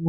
ओम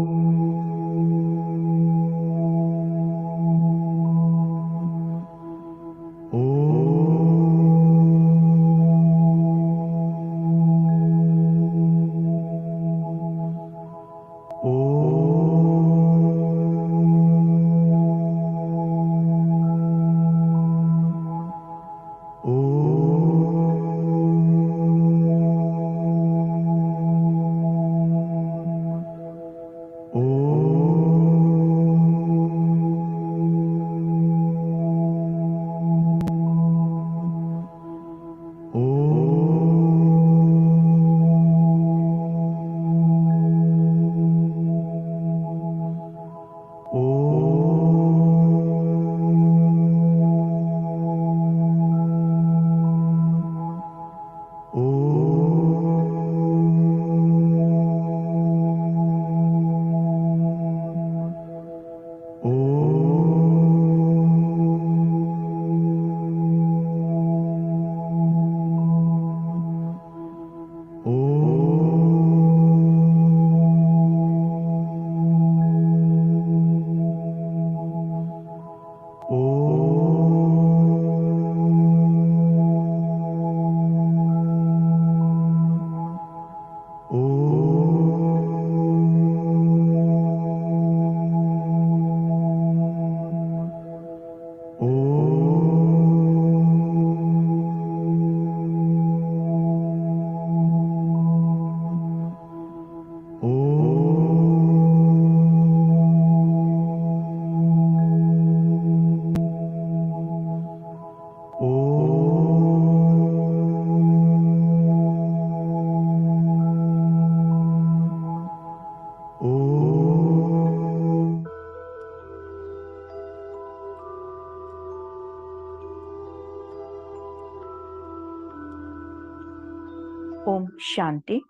शांति।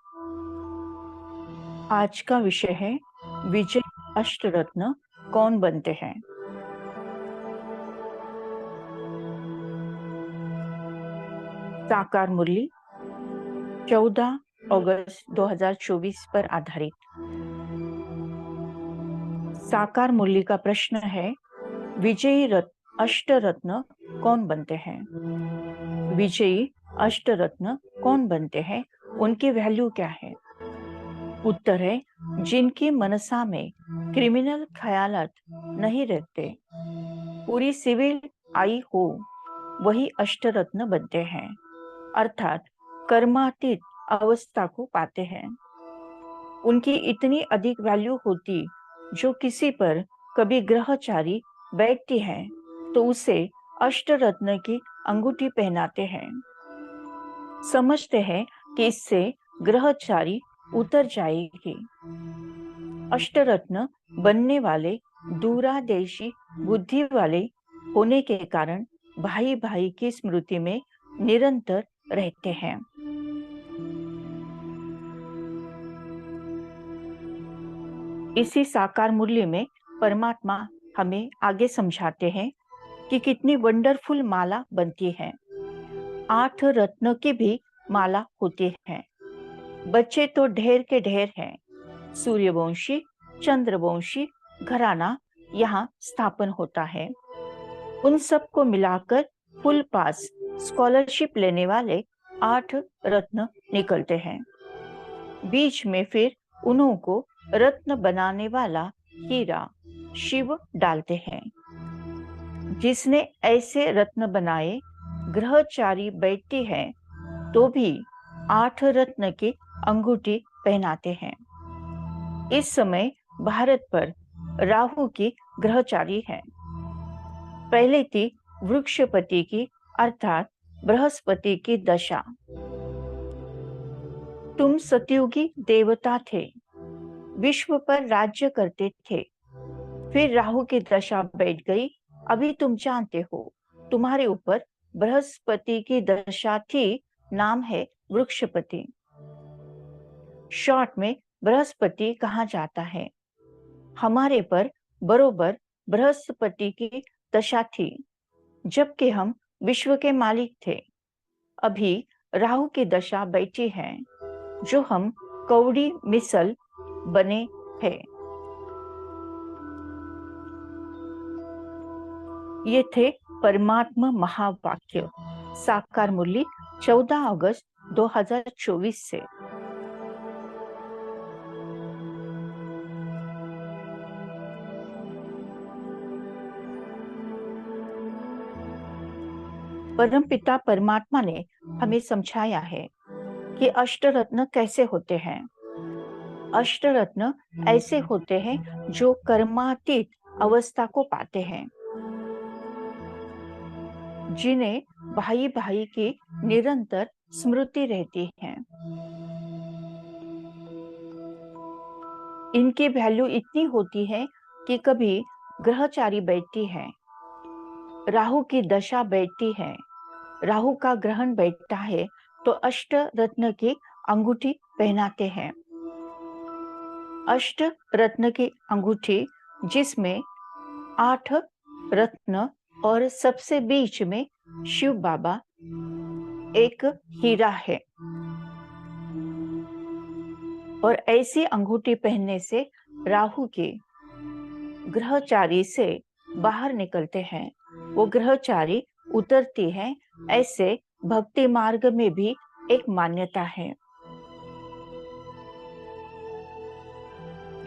आज का विषय है विजय अष्टरत्न कौन बनते हैं। साकार मुरली 14 अगस्त 2024 पर आधारित। साकार मुरली का प्रश्न है, विजयी अष्टरत्न कौन बनते हैं। विजयी अष्टरत्न कौन बनते हैं, उनकी वैल्यू क्या है। उत्तर है, जिनकी मनसा में क्रिमिनल ख्यालात नहीं रहते, पूरी सिविल आई हो, वही अष्टरत्न बनते हैं, अर्थात कर्मातीत अवस्था को पाते हैं। उनकी इतनी अधिक वैल्यू होती, जो किसी पर कभी ग्रहचारी बैठती है तो उसे अष्टरत्न की अंगूठी पहनाते हैं। समझते हैं कि इससे ग्रहचारी उतर जाएगी। अष्टरत्न बनने वाले दूरादेशी बुद्धि वाले होने के कारण भाई भाई की स्मृति में निरंतर रहते हैं। इसी साकार मूल्य में परमात्मा हमें आगे समझाते हैं कि कितनी वंडरफुल माला बनती है। 8 रत्न की भी माला होती है। बच्चे तो ढेर के ढेर हैं। सूर्यवंशी, चंद्रवंशी घराना यहाँ स्थापन होता है। उन सबको मिलाकर फुल पास स्कॉलरशिप लेने वाले 8 रत्न निकलते हैं। बीच में फिर उन्हों को रत्न बनाने वाला हीरा शिव डालते हैं। जिसने ऐसे रत्न बनाए, ग्रहचारी बैठती है तो भी 8 रत्न की अंगूठी पहनाते हैं। इस समय भारत पर राहु की ग्रहचारी है। पहले थी वृक्षपति की अर्थात बृहस्पति की दशा। तुम सतयुगी देवता थे, विश्व पर राज्य करते थे। फिर राहु की दशा बैठ गई। अभी तुम जानते हो, तुम्हारे ऊपर बृहस्पति की दशा थी, नाम है वृक्षपति। शॉर्ट में बृहस्पति कहा जाता है। हमारे पर बरोबर बृहस्पति की दशा थी, जबकि हम विश्व के मालिक थे। अभी राहु की दशा बैठी है, जो हम कौड़ी मिसल बने हैं। ये थे परमात्मा महावाक्य, साकार मुरली 14 अगस्त 2024 से। परमपिता परमात्मा ने हमें समझाया है कि अष्टरत्न कैसे होते हैं। अष्टरत्न ऐसे होते हैं जो कर्मातीत अवस्था को पाते हैं, जिन्हें भाई भाई की निरंतर स्मृति रहती है। इनकी वैल्यू इतनी होती है कि कभी ग्रहचारी बैठती है, राहु की दशा बैठती है, राहु का ग्रहण बैठता है तो अष्ट रत्न की अंगूठी पहनाते हैं। अष्ट रत्न की अंगूठी जिसमें 8 रत्न और सबसे बीच में शिव बाबा एक हीरा है। और ऐसी अंगूठी पहनने से राहु के ग्रहचारी से बाहर निकलते हैं, वो ग्रहचारी उतरती है। ऐसे भक्ति मार्ग में भी एक मान्यता है।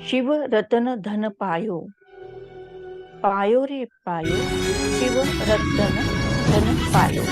शिव रतन धन पायो, पायो रे पायो, शिव रतन धन पायो।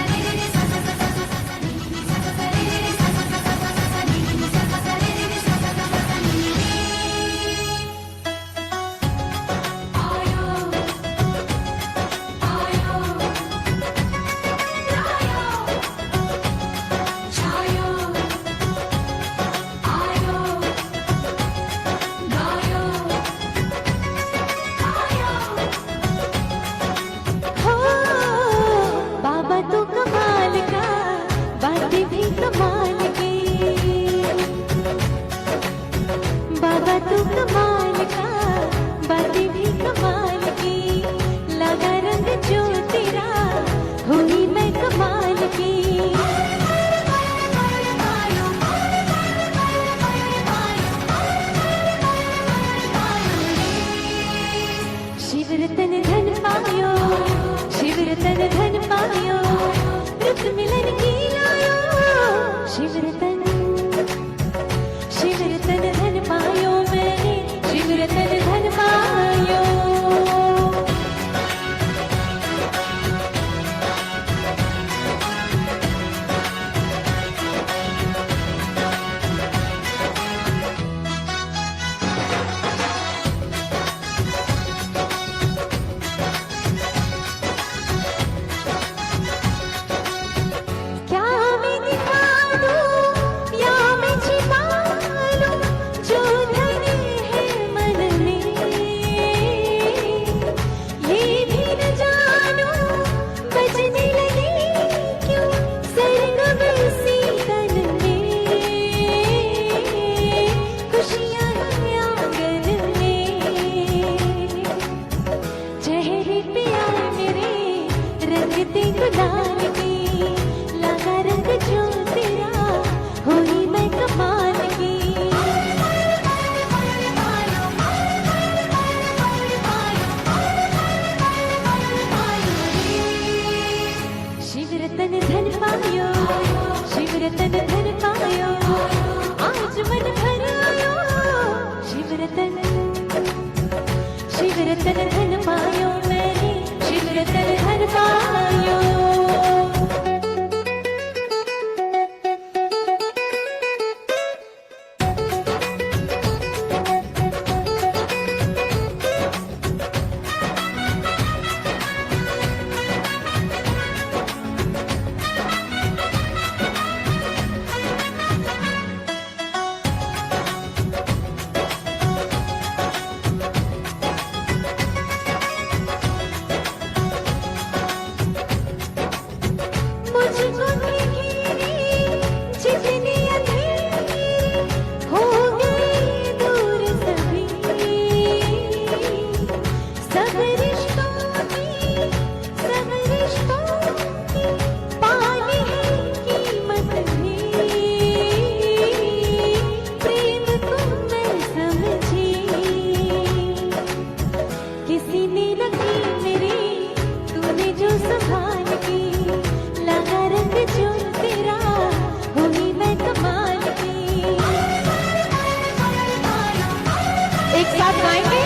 एक साथ गाएंगे।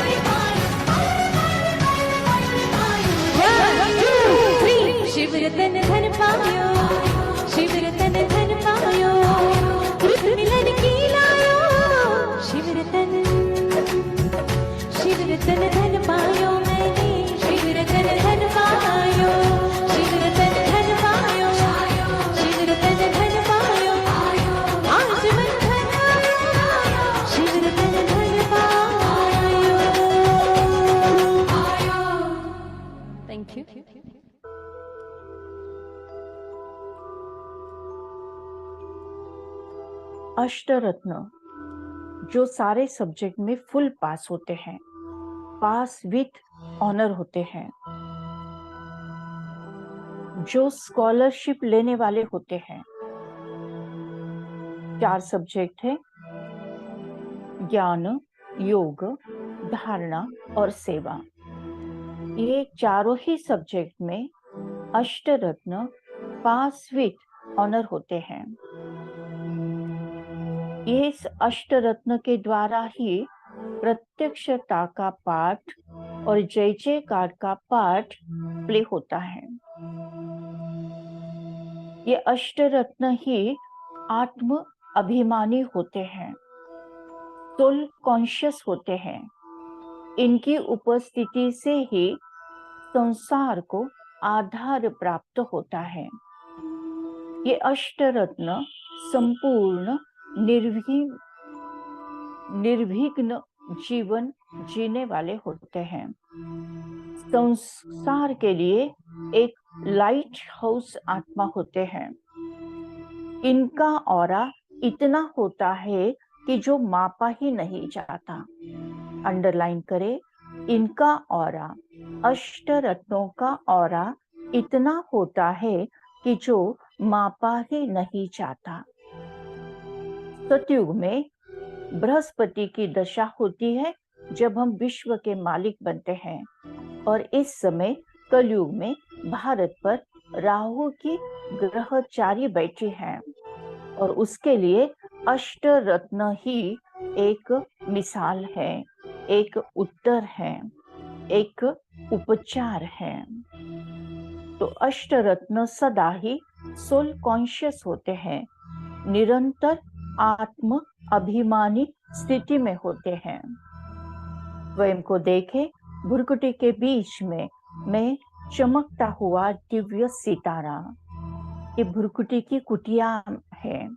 1 2 3 शिव रतन धन पायो, शिव रतन धन पायो, कृत मिलन की लायो, शिव रतन धन पायो मैंने, शिव रतन धन पायो, शिव रतन धन पायो, शिव रतन धन पायो, आज मन धन आयो, शिव रतन धन पायो। Thank you. अष्टरत्न जो सारे सब्जेक्ट में फुल पास होते हैं, पास विथ ऑनर होते हैं, जो स्कॉलरशिप लेने वाले होते हैं। 4 सब्जेक्ट है, ज्ञान, योग, धारणा और सेवा। ये चारों ही सब्जेक्ट में अष्टरत्न पास विथ ऑनर होते हैं। ये इस अष्टरत्न के द्वारा ही प्रत्यक्षता का पाठ और जय जयकार का पाठ प्ले होता है। ये अष्टरत्न ही आत्म अभिमानी होते हैं, सोल कॉन्शियस होते हैं। इनकी उपस्थिति से ही संसार को आधार प्राप्त होता है। ये अष्टरत्न संपूर्ण निर्विघ्न जीवन जीने वाले होते हैं। संसार के लिए एक लाइट हाउस आत्मा होते हैं। इनका ऑरा इतना होता है कि जो मापा ही नहीं जाता। अंडरलाइन करें, इनका ऑरा, अष्टरत्नों का ऑरा इतना होता है कि जो मापा ही नहीं जाता। सतयुग में बृहस्पति की दशा होती है जब हम विश्व के मालिक बनते हैं, और इस समय कलयुग में भारत पर राहु की ग्रहचारी बैठी है, और उसके लिए अष्टरत्न ही एक मिसाल है, एक उत्तर है, एक उपचार है। तो अष्टरत्न सदा ही सोल कॉन्शियस होते हैं, निरंतर आत्म अभिमानी स्थिति में होते हैं। स्वयं को देखें, भुरकुटी के बीच में मैं चमकता हुआ दिव्य सितारा, ये भुरकुटी की कुटिया है।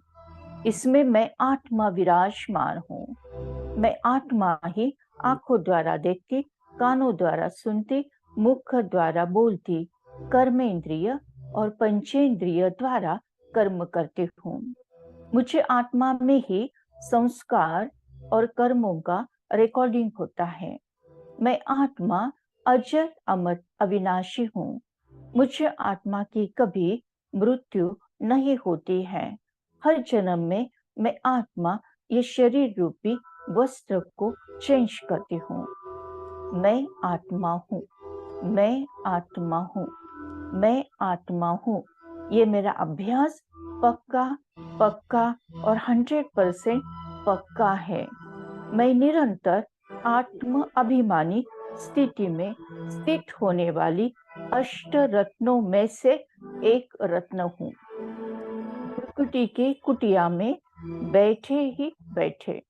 इसमें मैं आत्मा विराजमान हूँ। मैं आत्मा ही आंखों द्वारा देखती, कानों द्वारा सुनती, मुख द्वारा बोलती, कर्मेंद्रिय और पंचेंद्रिय द्वारा कर्म करती हूँ। मुझे आत्मा में ही संस्कार और कर्मों का रिकॉर्डिंग होता है। मैं आत्मा अजर अमर अविनाशी हूँ। मुझे आत्मा की कभी मृत्यु नहीं होती है। हर जन्म में मैं आत्मा ये शरीर रूपी वस्त्र को चेंज करती हूँ। मैं आत्मा हूँ, मैं आत्मा हूँ, मैं आत्मा हूँ। ये मेरा अभ्यास पक्का पक्का और 100% पक्का है। मैं निरंतर आत्म अभिमानी स्थिति में स्थित होने वाली अष्ट रत्नों में से एक रत्न हूँ। भुरकुटी की कुटिया में बैठे ही बैठे।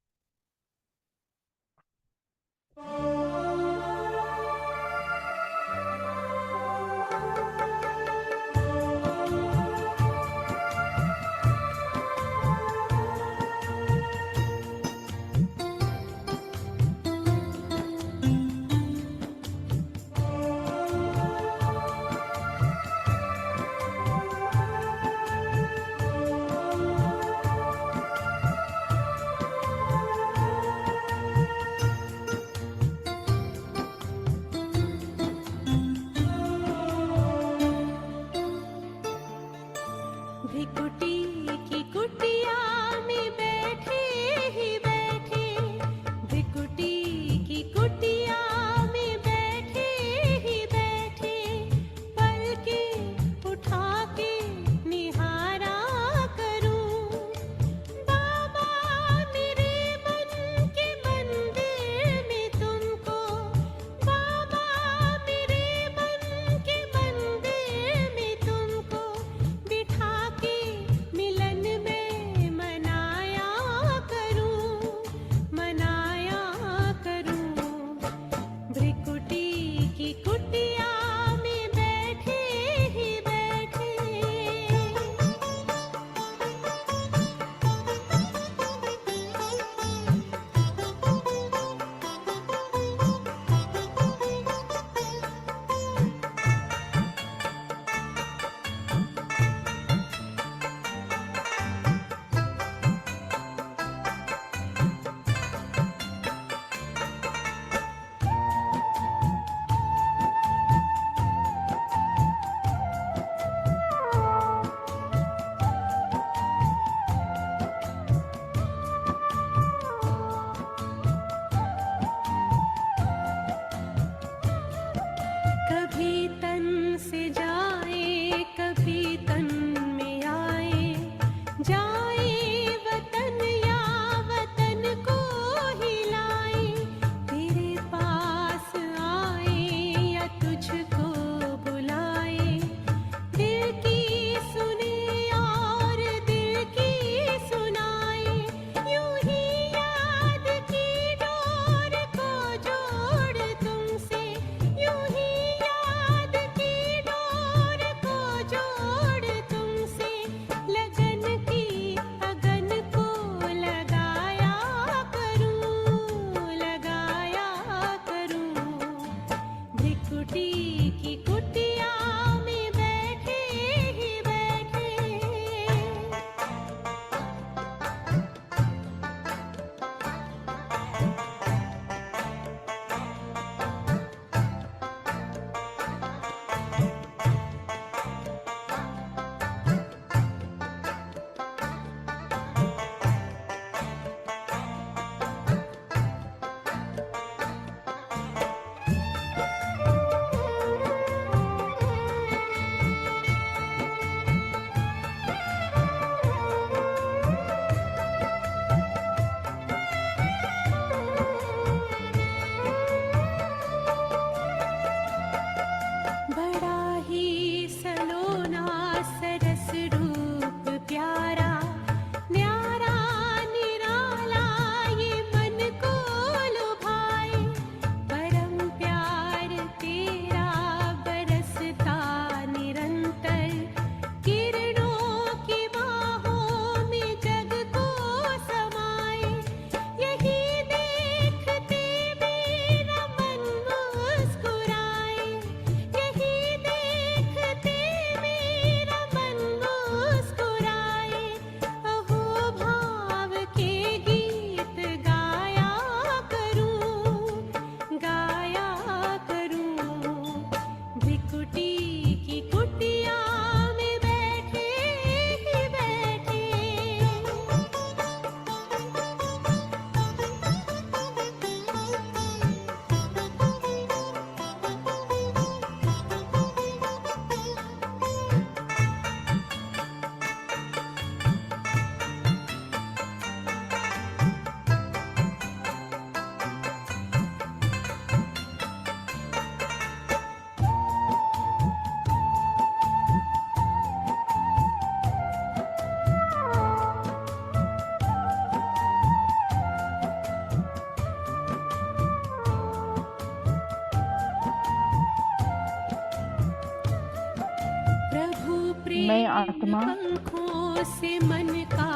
मैं आत्मा पंखों से मन का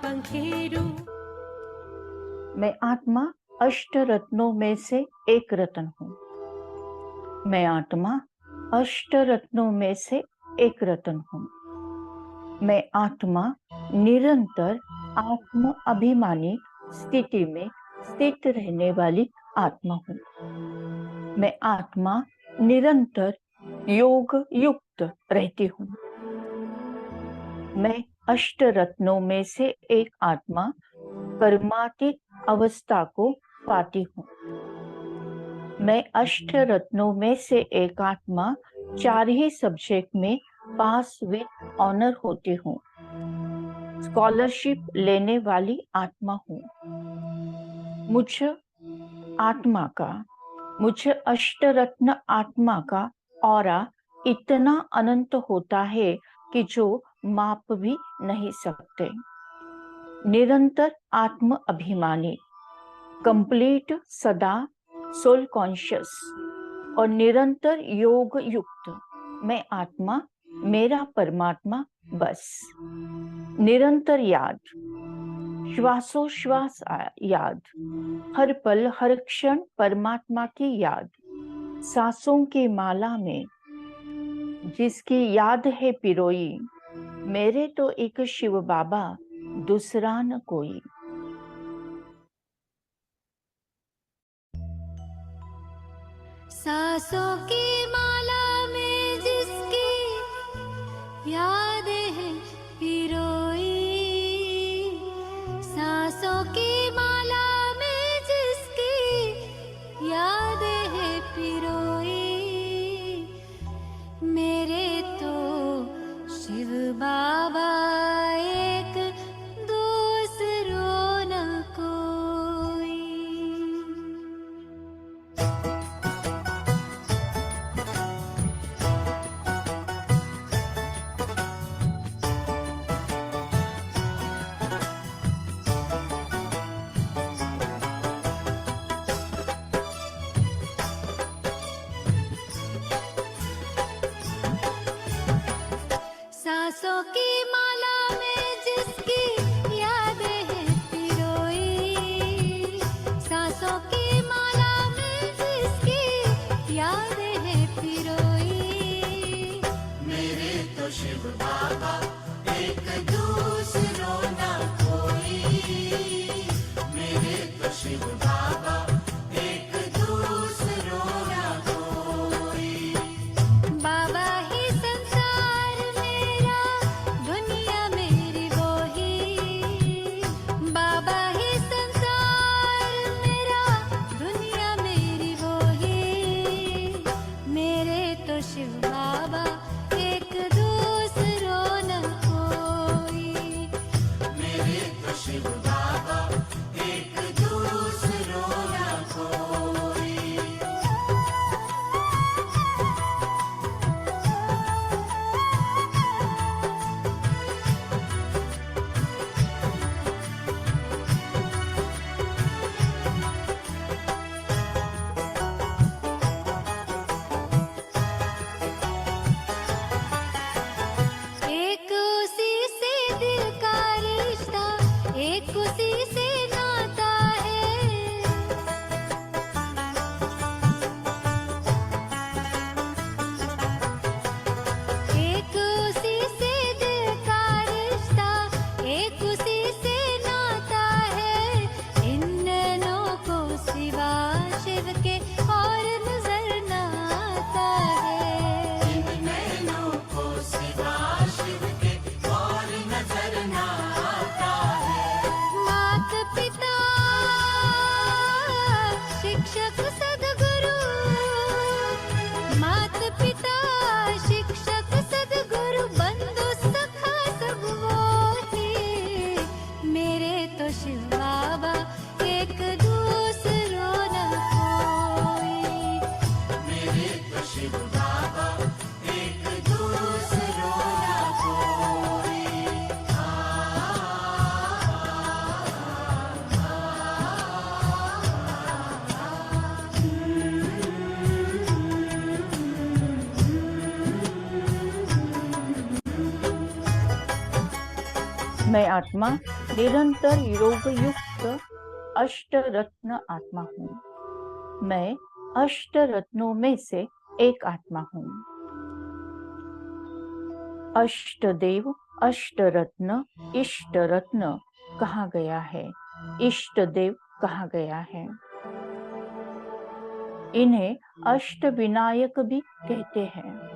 पंखेरु। मैं आत्मा अष्ट रत्नों में से एक रत्न हूँ। मैं आत्मा अष्ट रत्नों में से एक रत्न हूँ। मैं आत्मा निरंतर आत्म अभिमानी स्थिति में स्थित रहने वाली आत्मा हूँ। मैं आत्मा निरंतर योग युक्त रहती हूँ। मैं अष्ट रत्नों में से एक आत्मा कर्मातीत अवस्था को पाती हूँ। मैं अष्ट रत्नों में से एक आत्मा 4 ही सब्जेक्ट में पास विद ऑनर होती हूँ। स्कॉलरशिप लेने वाली आत्मा हूँ। मुझ अष्टरत्न आत्मा का ऑरा इतना अनंत होता है कि जो माप भी नहीं सकते। निरंतर आत्म अभिमानी, कंप्लीट, सदा सोल कॉन्शियस और निरंतर योग युक्त मैं आत्मा, मेरा परमात्मा बस। निरंतर याद, श्वासोश्वास याद, हर पल हर क्षण परमात्मा की याद। सांसों की माला में जिसकी याद है पिरोई, मेरे तो एक शिव बाबा, दूसरा न कोई। सांसों की माला में जिसकी याद है पिरोई, सांसों की माला में जिसकी याद है पिरोई, मेरे तो शिव बाबा एक, दूसरो न कोई। सांसों की माला में जिसकी याद है पिरोई, सांसों की माला में जिसकी याद है पिरोई, मेरे तो शिव बाबा एक, दूसरो ना कोई। मेरे तो शिव बाबा एक, दूसरो ना कोई। बाबा ही संसार मेरा, दुनिया मेरी वो ही। बाबा ही संसार मेरा, दुनिया मेरी वो ही। मेरे तो शिव बाबा एक, दूसरो न कोई। मेरे तो शिव बाबा एक, दूसरो न मैं आत्मा निरंतर योग युक्त अष्टरत्न आत्मा हूँ। मैं अष्टरत्नों में से एक आत्मा हूँ। अष्टदेव, अष्टरत्न, इष्टरत्न कहा गया है, इष्टदेव कहा गया है। इन्हें अष्टविनायक भी कहते हैं।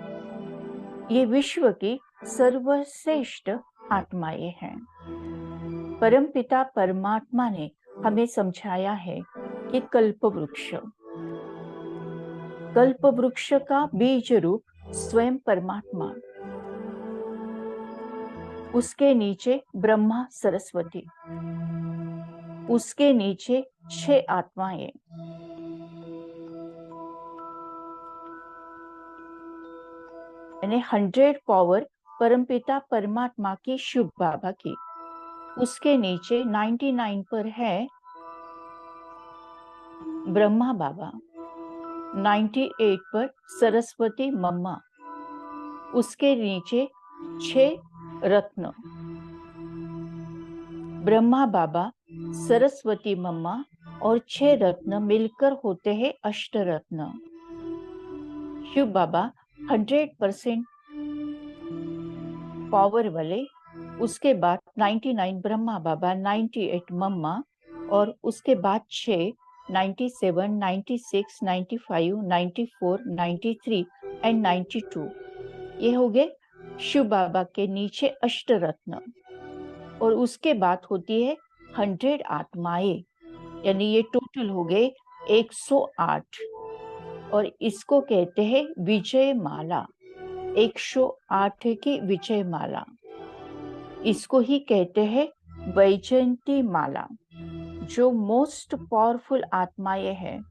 ये विश्व की सर्वश्रेष्ठ आत्माएं हैं। परमपिता परमात्मा ने हमें समझाया है कि कल्प वृक्ष का बीज रूप स्वयं परमात्मा, उसके नीचे ब्रह्मा सरस्वती, उसके नीचे 6 आत्माएं, यानी 100 पावर परमपिता परमात्मा की शिव बाबा की। उसके नीचे 99 पर है ब्रह्मा बाबा, 98 पर सरस्वती मम्मा, उसके नीचे 6 रत्न, ब्रह्मा बाबा, सरस्वती मम्मा और 6 रत्न मिलकर होते हैं अष्टरत्न। शिव बाबा 100% पावर वाले, उसके बाद 99 ब्रह्मा बाबा, 98 मम्मा और उसके बाद 6 97, 96, 95, 94, 93 एंड 92। ये हो गए शिव बाबा के नीचे अष्टरत्न। और उसके बाद होती है 100 आत्माएं, यानी ये टोटल हो गए 108। और इसको कहते हैं विजय माला, 108 की विजय माला। इसको ही कहते हैं वैजयंती माला। जो मोस्ट पावरफुल आत्माएं हैं,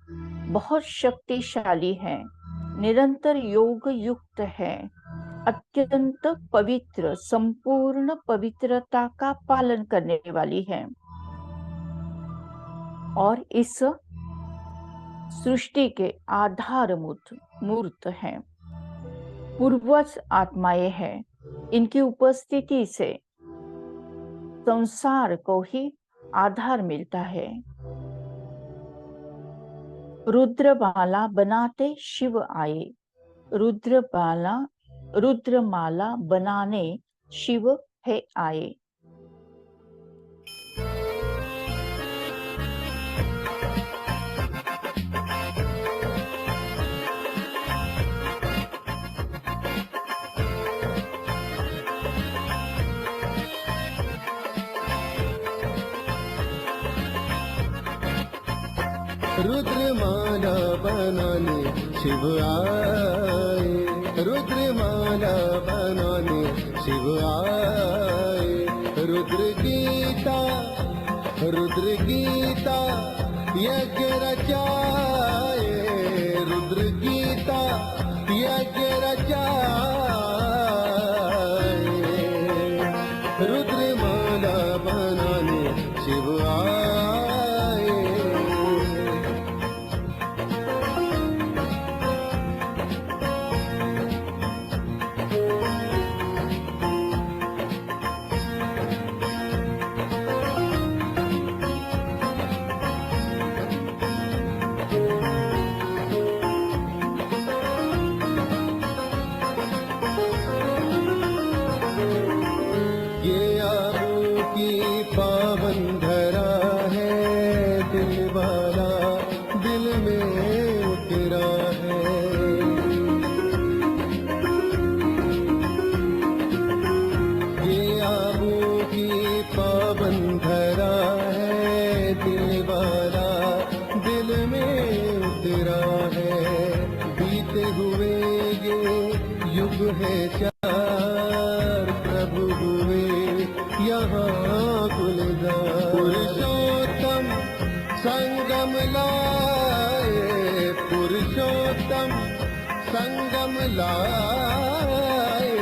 बहुत शक्तिशाली हैं, निरंतर योग युक्त है, अत्यंत पवित्र, संपूर्ण पवित्रता का पालन करने वाली है और इस सृष्टि के आधारभूत मूर्त हैं। पूर्वज आत्माएं हैं। इनकी उपस्थिति से संसार को ही आधार मिलता है। रुद्रमाला बनाते शिव आए, रुद्रमाला बनाने शिव है आए। रुद्रमाला बनाने शिव आए, रुद्रमाला बनाने शिव आए। रुद्र गीता यज्ञ रचाए, रुद्र गीता यज्ञ रचाए। रुद्रमाला बनाने शिव आए। है चार प्रभु हुए यहाँ गुलजार। पुरुषोत्तम संगम लाए, पुरुषोत्तम संगम लाए।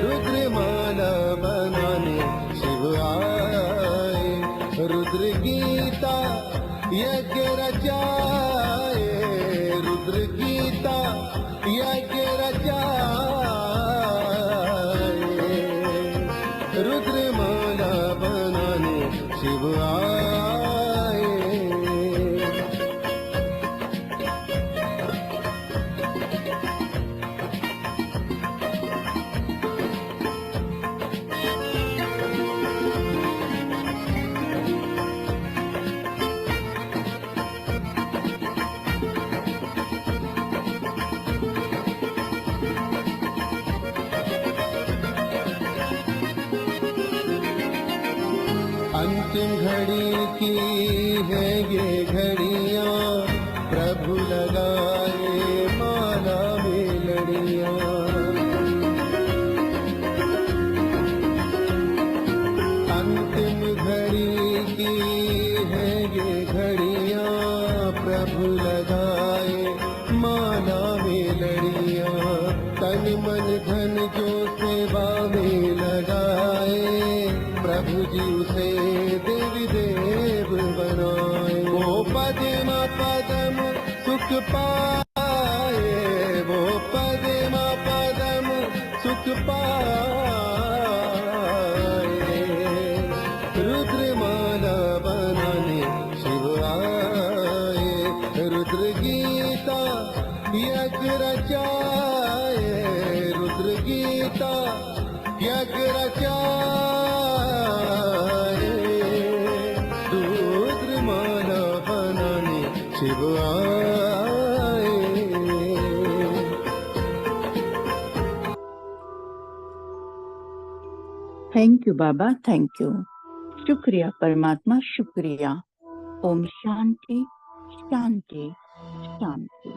रुद्रमाला बनाने शिव आए, रुद्र गीता यज्ञ रचाए, रुद्र गीता यज्ञ रचाए। अंतिम घड़ी की है ये घड़ियां, प्रभु लगाए माला में लड़ियां। अंतिम घड़ी की है ये घड़ियां, प्रभु लगाए माला में लड़ियां। तन मन धन जो सेवा में लगाए, प्रभु जी उसे देवी देव बनाए। वो पद्मा पदम सुख पाए, वो पद्मा पदम सुख पाए। रुद्रमाला बनाने शिव आए, रुद्र गीता यज्ञ रचाए, रुद्र गीता यज्ञ रचाए। रुद्रमाला बनाने शिव आए। Thank you Baba, thank you. शुक्रिया परमात्मा, शुक्रिया। ओम शांति शांति शांति।